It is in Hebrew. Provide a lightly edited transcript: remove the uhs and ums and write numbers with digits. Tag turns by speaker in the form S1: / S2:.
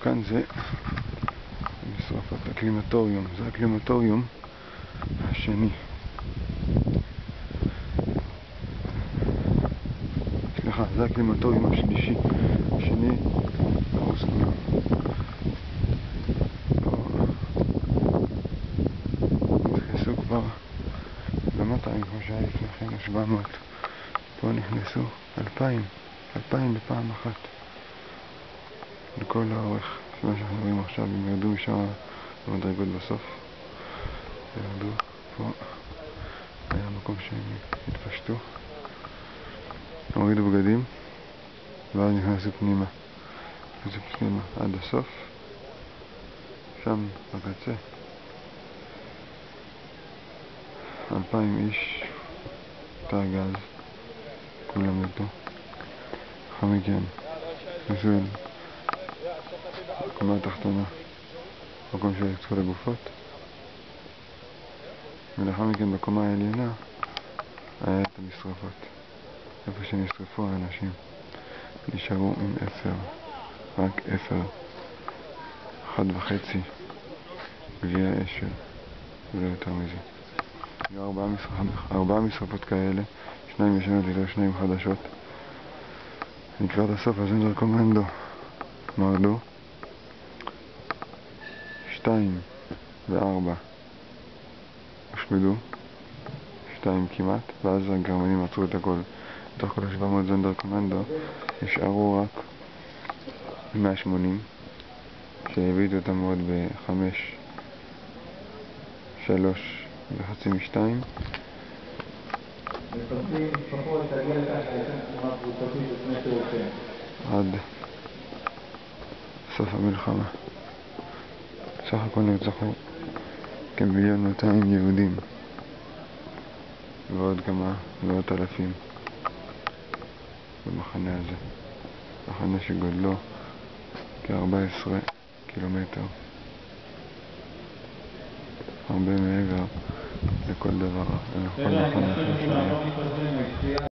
S1: כאן זה משרפת הקרימטוריום, זה הקרימטוריום השני. סליחה, זה הקרימטוריום השלישי. השני הרוס כולם. נכנסו כבר ב-200 כמו שהיה לפני כן, 700. פה נכנסו 2,000 בפעם אחת. לכל האורך, כמו שאנחנו רואים עכשיו, הם ירדו משם במדרגות בסוף. ירדו, פה היה מקום שהם התפשטו. הורידו בגדים, ואז נכנסו פנימה. נכנסו פנימה עד הסוף. שם בקצה 2,000 איש, תא גז, כולם מתו. אחר מכן נכנסו אל הקומה התחתונה, מקום שהקצו לגופות, ולאחר מכן בקומה העליונה היה את המשרפות. איפה שנשרפו האנשים נשארו עם 10, רק 10, 1.5 גביע אש, ולא יותר מזה. היו 4 משרפות כאלה, 2 ישנות ו2 חדשות. לקראת הסוף הזנדר קומנדו מרדו, 2 ו4 הושמדו, 2 כמעט, ואז הגרמנים עצרו את הכל. בתוך כל 700 זנדר קומנדו נשארו רק 180 שהביאו אותם עוד ב5, 3 וחצי מ2. עד סוף המלחמה. סך הכל נרצחו כ1,200,000 יהודים ועוד כמה מאות אלפים במחנה הזה. מחנה שגודלו כ14 קילומטר, הרבה מעבר לכל דבר, לכל מחנה אחר שהיה.